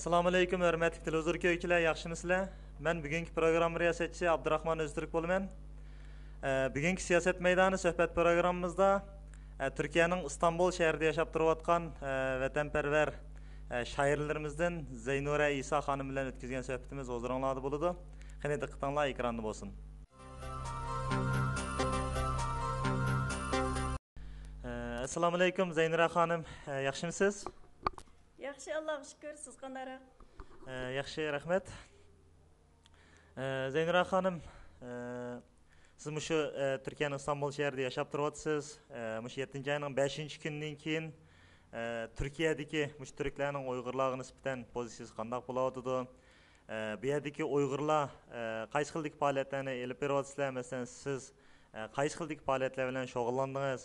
Assalomu alaykum, hurmatli televizor ko'ruvchilar, yaxshimisizlar? Men bugungi program riyosatchisi Abdurahmon O'ztürk bo'laman. Bugungi siyosat maydoni suhbat programmamizda Turkiyaning Istanbul shahrida yashab turayotgan vatanparvar shoirlarimizdan Zaynura Iso xonim bilan o'tkazgan suhbatimiz o'zingizlarda bo'ladi. Qani diqqatinglar ekranda bo'lsin. Assalomu alaykum Zaynura xonim, yaxshimisiz? Yaxshi, Allohga shukr. Siz qanday? Yaxshi, rahmat. Zaynura xonim, siz mushu Turkiyaning Istanbul shahrida yashab turyapsiz. Mushu 7-oyning 5-kunidan keyin Turkiyadagi mush turklarning Uyg'urlarga nisbatan pozitsiyasi qanday bo'ladi? Bu yerdagi Uyg'urlar qaysi xildagi faoliyatlarni olib beryapsizlar? Masalan, siz qaysi xildagi faoliyatlar bilan shug'ullandingiz?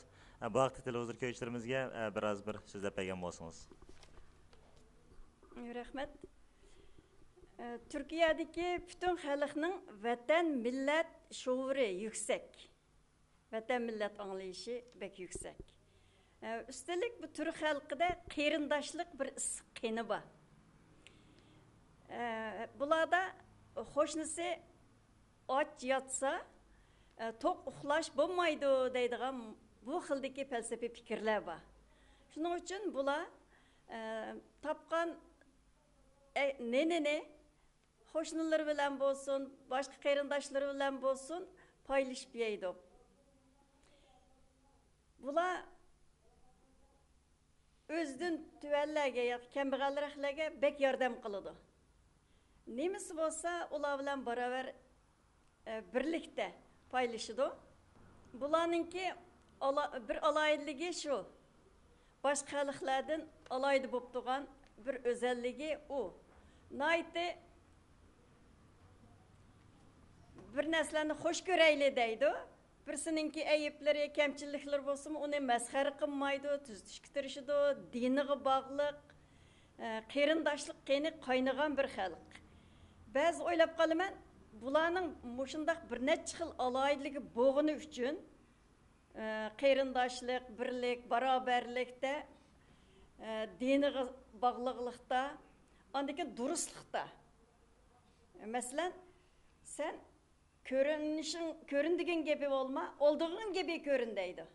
Bu vaqtda televizor ko'ruvchilarimizga biroz bir so'zlab bergan bo'lsangiz. Rahmat. Türkiye'deki bütün halkının vatan millet şuuru yüksek. Vatan millet anlayışı pek yüksek. Üstelik bu Türk halkıda kıyırındaşlık bir kini var. Burada hoşnesi aç yatsa tok uxlaş bulmaydı deydiğim bu xildeki felsefi fikirler var. Şunun için bula tapkan ne hoşnulları bilen bolsun, başka kayırındaşları bilen bolsun paylaşıp yeydi. Bula özdün tüvellerge ya kembeğallarga bek yardım kılıdı. Nemisi bolsa ular bilen beraber birlikte paylaşıdı. Bularınki bir alaylığı şu. Başka halklardan alaydı bulup doğan bir özelliği o. Naiti bir neslerini hoş göreyli deydi. Birisininki eyipleri, kemçillikleri olsun onu mezheri kılmaydı, tüzdüşkütürüşüdü, diniği bağlılık, kıyırındaşlık kaynagan bir halk. Bazı oylap kalımen, bulanın muşundak bir neçə xil alaylığı boğunu üçün, kıyırındaşlık, birlik, beraberlikte, diniği bağlılıkta, andaki durusluqta. Mesela sen köründüğün gibi olma, olduğun gibi köründeydi.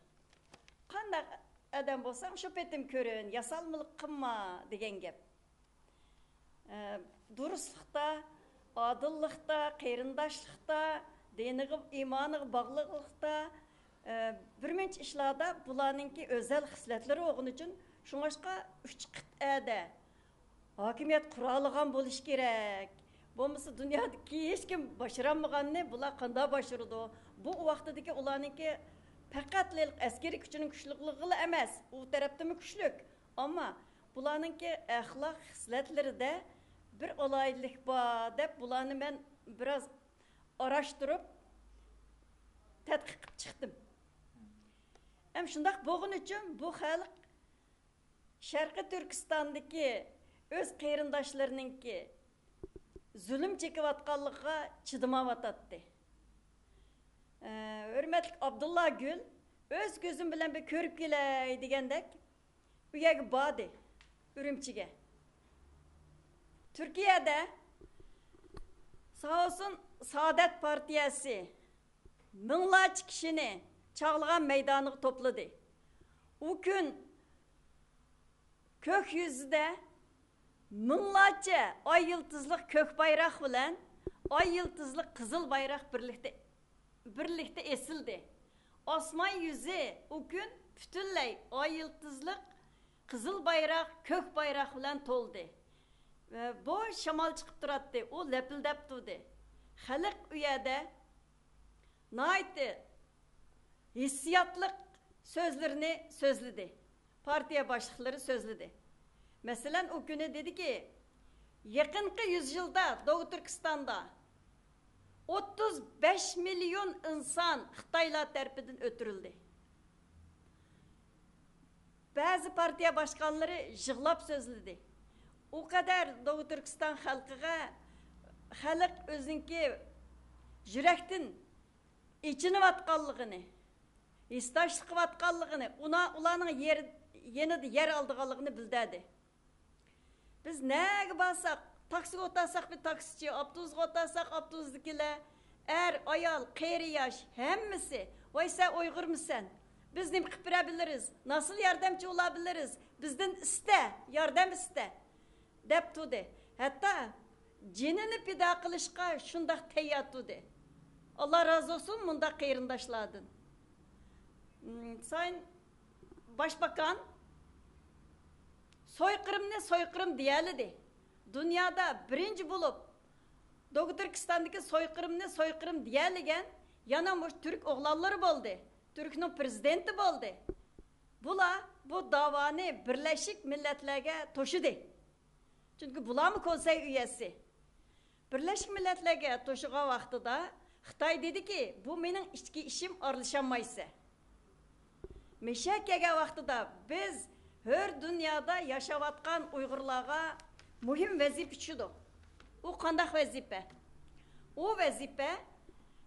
Qanday adam bolsam şu petim körün, yasalmılık qılma degen gep. Durusluqta, adıllıqta, qeyrindaşlıqta, diniği, imanığı, bağlılıqta, bir menç işlarda bularınki özel xisletleri oğun için şunaşqa 3 qit'ada hakimiyet kuralığan buluş gerek. Olmasa dünyadaki hiç kim başaramağanını bular qanda başarıdı. Bu vaqtdaki ularınki faqatlik askeri gücünün güçlüklüğü emas. O tarafta mı güçlük? Ama bularınki ahlak xisletleri de bir olaylık var dep bularını ben biraz araştırıp tədqiq qilib chiqdim. Hem şundaq boğun için bu xalq Şarkı Türkistan'daki öz qeyrindaşlarınınki zulüm çekip atqanlığa çıdımavatatdı. Hürmetlik Abdullah Gül öz gözüm bilen bir körüp geley degendek bu yerge bağdı Ürümçi'ge. Türkiye'de sağ olsun Saadet Partiyası minglarca kişini çağlayan meydanı topladı. O gün kök yüzde minglarca ay yıldızlık kök bayrak bilen ay yıldızlık kızıl bayrak birlikte esildi. Osman yüzü o gün bütünley ay yıldızlık kızıl bayrak kök bayrak bilen toldu. Bu şamal çıkıp durattı. O lepildep durdu. Halk üyede naiti hissiyatlık sözlerini sözledi. Partiya başlıkları sözledi. Mesela o güne dedi ki, yakınki yüzyılda Doğu Türkistan'da 35 milyon insan Xitaylar tarafından ötürüldü. Bazı partiya başkanları jığlap sözledi. O kadar Doğu Türkistan halk özünki yürekten içini vatqanlığını, istaşlık vatqanlığını, ulanın yeni yer aldığanlığını bildirdi. Biz neye basak, taksi otasak bir taksici, abduz otasak abduzdakiler, ayal, qeyri yaş, hemmisi. Vay sen Uygur musun? Biz ne kıpırabiliriz? Nasıl yardımcı olabiliriz? Bizden iste, yardım iste. Dep tude. Hatta cinini pida kılışka şundak teyyat tude. Allah razı olsun bunda kıyırındaşladın. Sayın Başbakan soykırım ne soykırım diyelidi. Dünyada birinci bulup Doğu Türkistan'daki soykırım ne soykırım diyeligen yanamış Türk oğlanları oldu. Türk'ün prezidenti oldu. Bu davanı Birleşik Milletler'e taşıdı. Çünkü bular mı konsey üyesi? Birleşik Milletler'e taşığa vaxtıda Xitay dedi ki bu benim içki işim aralışamaysa. Meşekkege vaxtıda biz her dünyada yaşavatkan Uygurlarga mühim vazife düşüdü. O kandak vazife. O vazife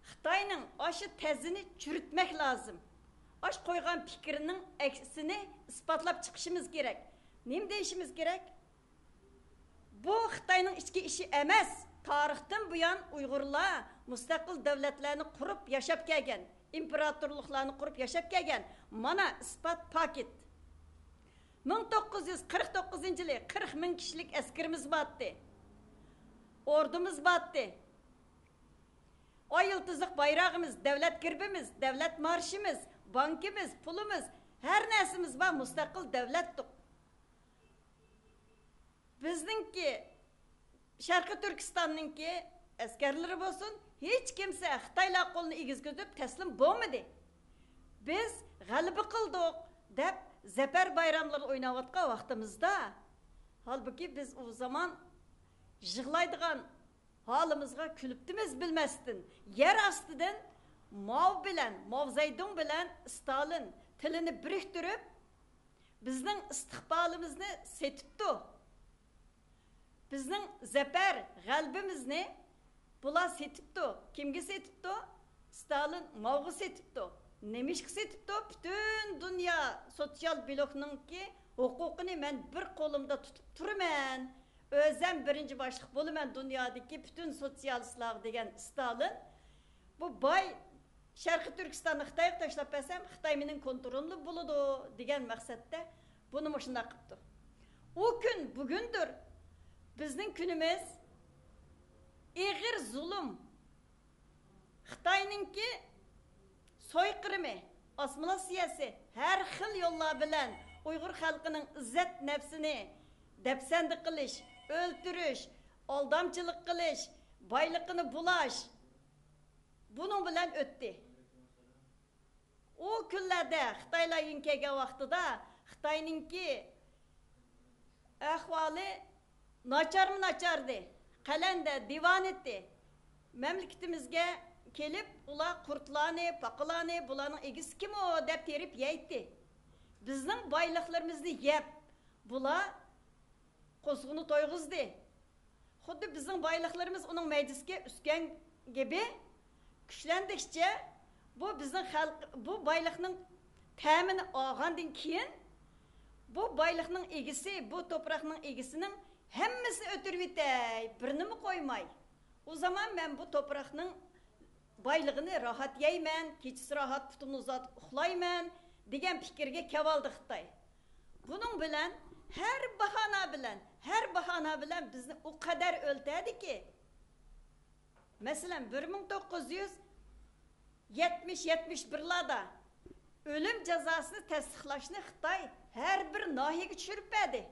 Xitay'nın aşı tezini çürütmek lazım. Aş koygan fikrinin eksini ispatlap çıkışımız gerek. Neyim değişimiz gerek? Bu Xitay'nın içki işi emez. Tarihten bu yan Uygurlar müstakil devletlerini kurup yaşap gelgen. İmparatorluklarını kurup yaşap gelgen. Mana ispat paket. 1949 yılı 40 bin kişilik askerimiz battı. Ordumuz battı. O yıldızlık bayrağımız, devlet girbimiz, devlet marşımız, bankimiz, pulumuz, her nesimiz var, müstakil devlettik. Bizninki, Şarkı Türkistan'ınki askerleri olsun, hiç kimse Xitayla kolunu igiz gözüp teslim olmadı. Biz galibi kıldık, dep zeper bayramları oynavatqa vaxtımızda. Halbuki biz o zaman jığlaydıgan halımızga külüptimiz bilmestin. Yer astıdan Mao Zedong bilen Stalin tilini biriktirip bizning istiqbalimizni setipti. Bizning zeper g'albimizni bular setipti. Kimga setipti? Stalin Mao'ga setipti. Nemishga setipti? Bütün dünya sosyal blokninki hukukini men bir qo'limda tutib turman. Özem birinci başlık bulumen dünyadaki bütün sosyalistler degen Stalin. Bu bay Şarkı Türkistan'ı Xitay'a taşlap besem Xitay menin kontrolü buludu degen maksatda bunu moşunda kıptı. O gün bugündür bizning günümüz ağır zulüm. Xitay'ninki soykırımı, asimilatsiyasi her xil yollar bilen Uygur halkının izzet nefsini depsendi kılış, öldürüş, aldamçılık kılış, baylıkını bulaş. Bunun bilen öttü. O günlerde Xitayla yinkege vaxtıda Xitay'ninki ahvali naçar mı naçardı. Kalende divan etti. Memleketimizge kelip ula kurtlanı, pakılanı, bulanın egisi kim o dep terip yeyti. Bizning baylıklarımızı yep. Bula kozgunu toyguzdu. Xuddi bizning baylıklarımız onun meclisge üsken gibi güçlendikçe bu bizning bu baylıkның təmini alğandan keyin bu baylıkның egisi, bu toprakның egisinin hemmisini ötürüp etey, birini mi koymay. O zaman ben bu toprakның baylığını rahat yeymen, keçisi rahat putumunu uzatıp uxlayman degen fikirge kevaldı Xitay. Bunun bilen her bahana bilen bizni o kadar öldürdü ki mesela 1970-71'lerde ölüm cezasını tasdiklaşını Xitay her bir nahiyege düşürüp verdi.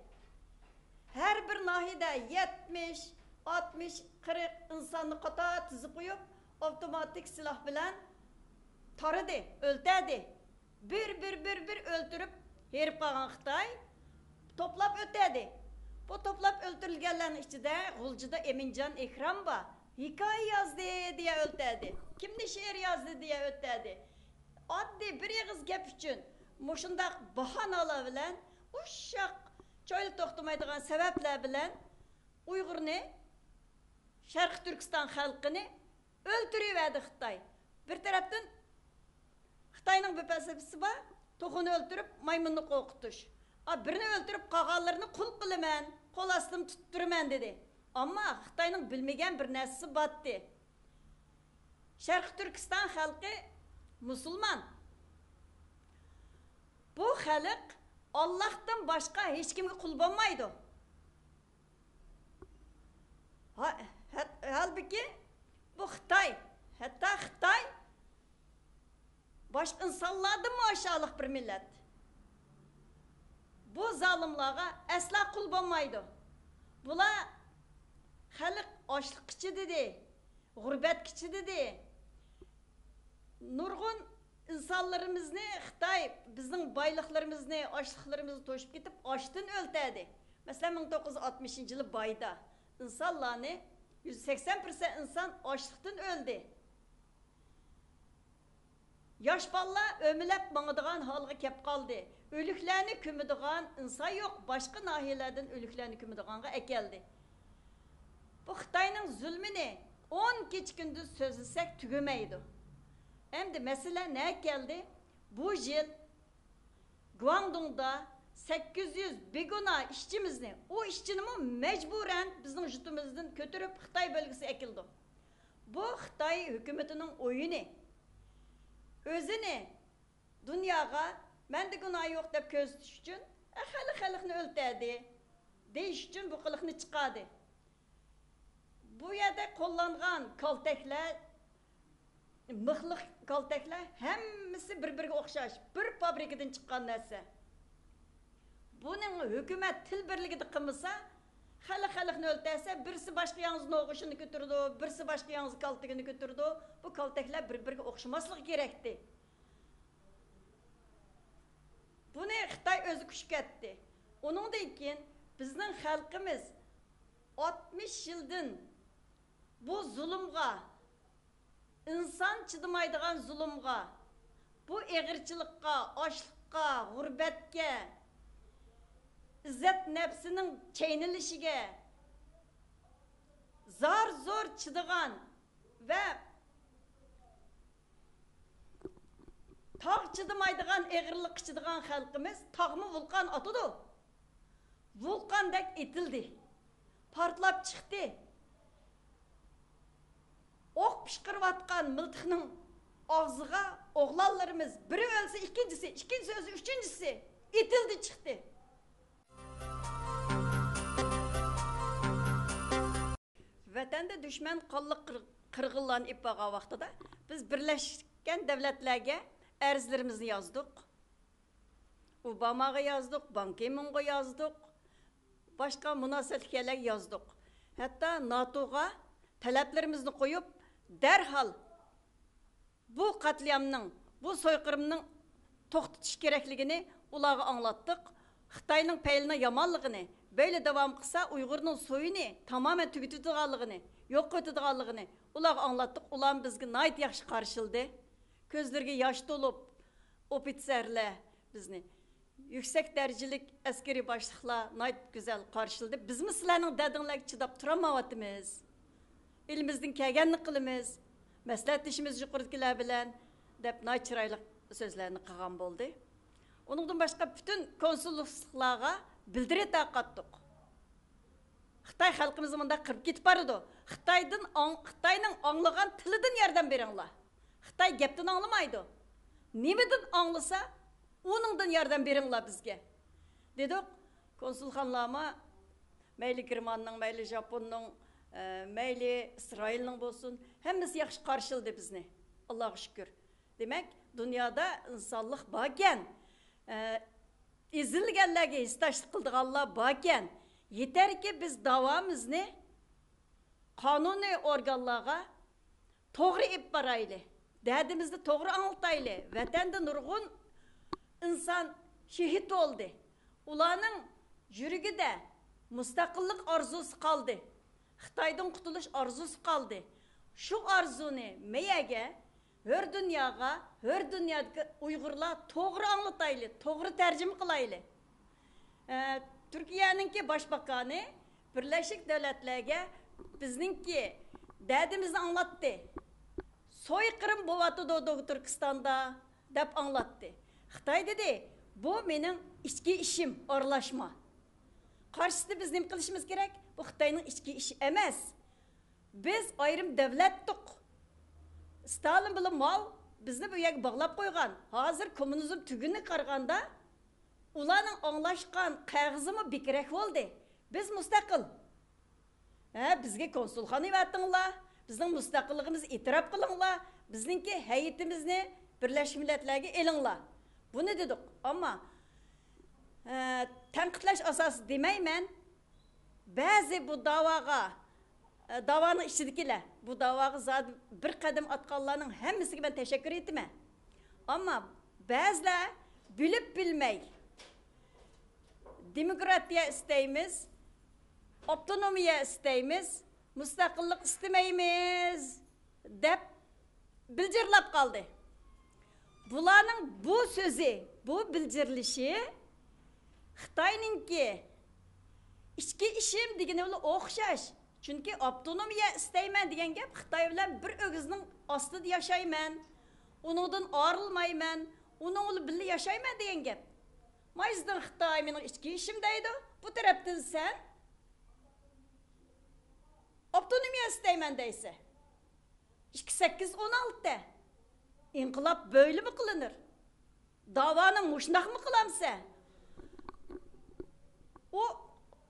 Her bir nahiyede 70, 60, 40 insanı kata tızı koyup otomatik silah bilen taradı, öldürdü. Bir öldürüp herip kalan Xitay toplap ötedi. Bu toplap öldürülgenlerin içinde Gulcu'da Emincan Ekram var. Hikaye yazdı diye ötedi. Kimdi şiir yazdı diye ötedi. Addi bir yığız gep üçün muşundak bahanalar bilen uşak çoylu toxtamaydıgan sebepler bilen Uygur'unu Şarkı Türkistan halkını öldürüverdi Xitay. Bir taraftan Xitay'nın bir felsefesi var. Toxunu öldürüp maymununu korkutuş. Birini öldürüp qağallarını kul kılımen. Qol astım tutturman dedi. Ama Xitayning bilmagan bir narsasi batdi. Sharq Turkiston xalqi musulmon. Bu xalq Allah'tan başqa hech kimga qul bo'lmaydi. Halbuki bu Xitay, hatta Xitay başqa insonlardan aşağılık bir millet. Bu zalimlarga asla qul bo'lmaydi. Bular xalq ochliq ichida, g'urbat ichida. Nurg'un insonlarimizni Xitoy bizning boyliqlarimizni, ochliqlarimizni to'shib ketib, ochdan o'ltadi. Masalan 1960-yili boyda insonlarni 180% inson ochliqdan o'ldi. Yosh bolalar o'milab mangadigan holga kelib qoldi. O'liklarni ko'madigan inson yo'q, boshqa nahiyalardan o'liklarni ko'madiganga akeldi. Bu Xitoyning zulmini 10 kecha kunduz so'zlasak tugamaydi. Endi mesele ne geldi? Bu yıl Guangdong'da 800 begona işçimizni, o işçini mecburen bizim jutumuzdan götürüp Xitay bölgesi ekildi. Bu Xitay hükümetinin oyunu. Özünü dünyaya mende günah yok dep köz düşün, xalqni öldürdü. Deyiş için bu kılıkını çıkardı. Bu yerde kullanılan kaltekler, mıhlık kaltekler hemmisi birbirine okşaş, bir fabrikadan çıkan narsa. Bunun hükümet til birligini kılmasa, xalqni öldürse, birisi başka yalnız noğuşunu götürdü, birisi başka yalnız kaltekini götürdü. Bu kaltekler birbirine okşamaslık gerekti. Bunu Xitay özü küçük etti. Onun da iken bizden halkımız 60 yıldan bu zulümga, insan çıdımaydıgan zulümga, bu eğirçilikka, açlıkka, gurbetke, izzet nefsinin çeynilişige, zar zor çıdıgan ve tağ çıdımaydıgan, eğirlik çıdıgan halkımız tağımı vulkan atıdı. Vulkan dek itildi. Partlap çıktı. Ok pişkırvatkan mıltıkның ağzıga oğlallarımız biri ölse ikincisi ölse üçüncüsü itildi çıktı. Vatanda düşman qonliq qirg'inlarni ipaga vaqtida biz Birleşken Devletlerge arzlarimizni yazdık. Obamaga yazdık, Ban Ki-moonga yazdık. Başka münasebetler yazdık. Hatta NATO'ga taleplerimizni koyup derhal bu katliamның, bu soykırımның to'xtatish kerakligini ularga anlattık. Xitayning peyline yamanlığını, böyle devam kılsa Uygur'un soyunu tamamen tüketadiganligini, yok etadiganligini ularga anlattık. Ular bizga nayt yaxshi qarshildi. Gözlerge yaş dolup ofitserler bizni yüksek derecelik askeri başlıklar nayt güzel qarshildi. Biz mi sizlarning dadinglarga chidab turamavatimiz? Elimizden kelganini qilamiz. Maslahatlaşimiz yuqoridagilar bilan deb nay chiroyli so'zlarni qilgan bo'ldi. Onundan başqa bütün konsulliklarga bildire taqatdik. Xitay xalqimizni bunda qirib ketib bardi. Xitayning anglagan tilidan yordam beringlar. Xitay gapdan anglamaydi. Nimadan anglasa, onundan yordam beringlar bizga. Dedik, konsulxonlarga mayli Germanning, mayli Japonning, mayli İsrailning bo'lsin, hammasi yaxshi qarshildi bizni. Allohga shukr. Demak, dunyoda insonlik bor ekan. Ezilganlarga hissdoshlik qildiganlar bor ekan. Yetarki biz davomizni qonuniy organlarga to'g'ri ib borayli. Derdimizni to'g'ri anlatayli. Vatanda nurg'un inson shahid bo'ldi. Ularning yuragida mustaqillik orzusi qoldi. Xitoydan qutulish orzusi qoldi. Shu arzuni meyaga, hör dünyadagi Uyg'urlar to'g'ri anlatayli, to'g'ri tarjima qilayli. Türkiye'ninki başbakanı Birleşik Devletler'e bizninki derdimizni anlattı. Soykırım bo'layotir Türkistan'da deb anlattı. Xitoy dedi, bu mening ichki ishim, aralashma. Karşısında biz ne kılışımız gerek? Bu Xitayning içki işi emas. Biz ayrım devlettik. Stalin bilan mal bizni bu yerga bağlap qo'ygan. Hozir kommunizm tugini qarganda ularning anglashgan qog'ozimi bekrak bo'ldi. Biz mustaqil. Bizga konsulxona yetdinglar. Bizning mustaqilligimizni e'tirof qilinglar. Bizningki hayitimizni Birleşmiş Milletler'e elinglar. Bunu dedik. Ama tanqidlash asası demeymen. Bazı bu davanın içindekiler, bu davaga zaten bir qadım atqanlarning hammasiga ben teşekkür ettim. Ama bazılar bilip bilmey, demokratiya isteymiz, otonomiya isteymiz, müstakillik istemeymiz dep bildirlap kaldı. Bularning bu sözü, bu bildirilişi Xitayninki içki işim degeni bilan o'xshash. Çünkü avtonomiya isteymen degan gap Xitoy bilan bir o'gizning ostida yashayman, uningdan ayrılmayman, uning bilan yashayman degan gap. Mayizdan Xitoy mening içki işim deydi. Bu tarafdan sen avtonomiya isteymen deyse. 28-16'da inqilab böyle mi kılınır? Davanı muşnaq mı kılamsa? O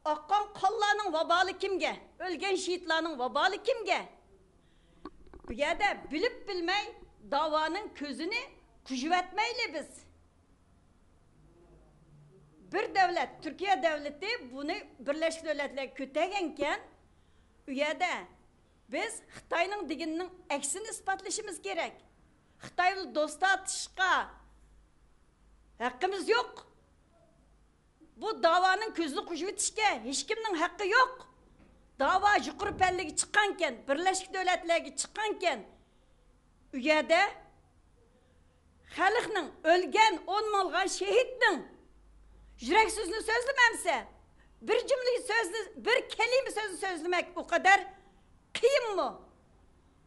aqqan qonlarning vabali kimga? Ölgen şehitlarning vabali kimga? Bu yerda bilip bilmey davanın közünü kujvetmeyle biz. Bir devlet, Türkiye devleti bunu Birleşik Devletler kötegenken bu yerda biz Xitayning deganning aksini isbotlashimiz kerak. Xitoy bilan do'stlik atishga haqqimiz yo'q. Bu davanın közünü kuşvetişke hiç kimnin hakkı yok. Dava yukarı pellegi çıkanken, Birleşik Devletler'e çıkanken üyede halkının ölgen, on malgan şehitnin yürek sözünü sözlememse bir cümleyi sözlü, bir kelime sözü sözlemek o kadar kıyım mı?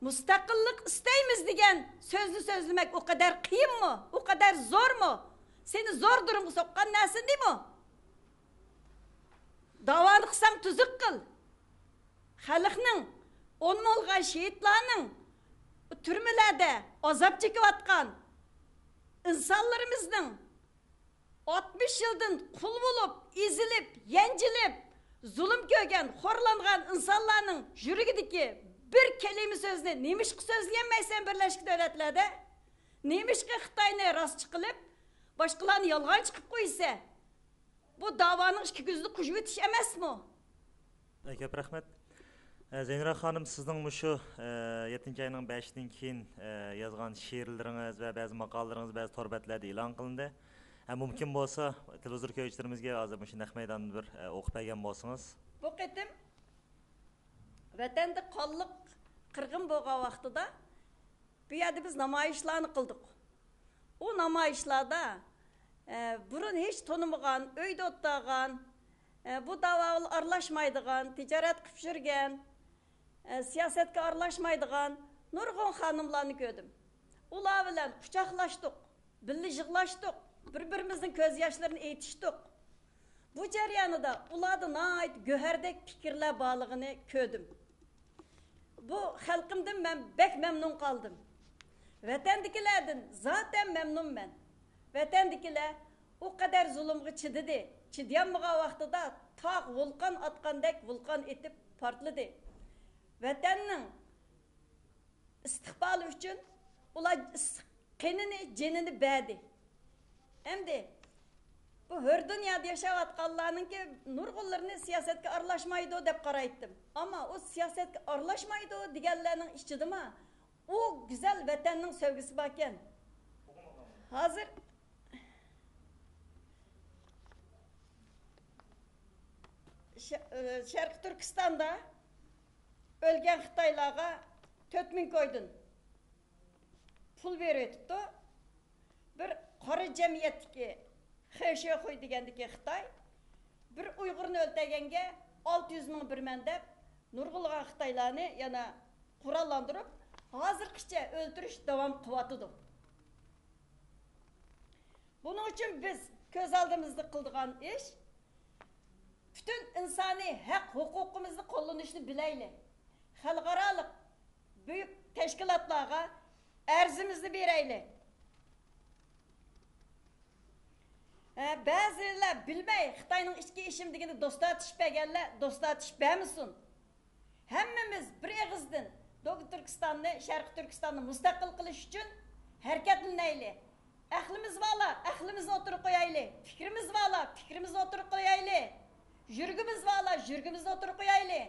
Müstakillik isteyimiz diyen sözlü sözlemek o kadar kıyım mı? O kadar zor mu? Seni zor durumu sokkan nesin değil mi? Davanı qısan tuzuk qıl. Xalqning, on malgan şehitlarning türmelerde azap çekip atkan insanlarımızın 60 yıldan kul bulup, izilip, yencilip, zulüm kögen, horlangan insanların jürigideki bir kelime sözünü neymiş ki sözleyemeysen Birleşik Devletler'de, neymiş ki Xitay'ını rast çıkılıp, başkalarını yalgan çıkıp koysa, bu davanın iki gözlü kujvetiş emas mı? Köp rahmet. Zeynura Hanım, sizning şu 7 ayning 5-dan keyin yozgan she'rlaringiz va ba'zi maqolalaringiz ba'zi torbatlarda e'lon qilindi. Mumkin bo'lsa, televizor ko'ruvchilarimizga hozir shu naq maydonni bir o'qib bergan bo'lsangiz. Bu qitim vatanda qonliq qirg'in bo'lgan vaqtida bu yerda biz namoyishlarni qildik. O namoyishlarda burun hiç tanımagan, öyde ottagan, bu davalı arlaşmaydıgan, ticaret kıpşırgen, siyasetke arlaşmaydıgan nurgun hanımlarını gördüm. Ular bilen kucaklaştık, birli yığlaştık, birbirimizin gözyaşlarını eğitiştik. Bu jaryanıda ulardan ait göherdek fikirler bağlığını gördüm. Bu halkımdan ben bek memnun kaldım. Vatandakilerden zaten memnun ben. Vatandakiler o kadar zulümge çididi. Çidiyanmağa vaxtıda tağ vulkan atqandek vulkan etip partladı. Vatanның istiqbalı üçün ular qenini, cenini bədi. Hem de bu hür dünyada yaşayatqanlarının ki nurgullarını siyasetke arlaşmaydı dep qaraytdım. Ama o siyasetke arlaşmaydı deganlarning içidima o güzel vatanның sevgisi bakken. Hazır Şarkı Türkistan'da ölgen Xitaylarga 4000 koydun. Pul veriyordu. Bir qora jamiyatdagi Xeşoxoy degandiki Xitay bir Uyg'urni o'ltirganga 600 ming birman deb nurg'ulg'an Xitoylarni yana qurollantirib hozirgacha o'ldirish davom qilyotdi. Buning uchun biz ko'z oldimizda qildigan ish bütün insani hak hukukumuzni qo'llanishni bilayli. Xalqarалық büyük teşkilatlarga erzimizni berayli. Bazılar bilmey Xitayning ichki ishim deganda do'statishib berganlar do'statishib bermisin. Hammamiz bir egizdan Doğu Türkistanni, Sharq Turkistonni mustaqil qilish uchun harakatlanayli. Ahlimiz varlar, ahlimizni o'tirib qo'yayli. Fikrimiz varlar, fikrimizni o'tirib qo'yayli. Yurgimiz varlar, yurgimizni o'tirib qo'yayli.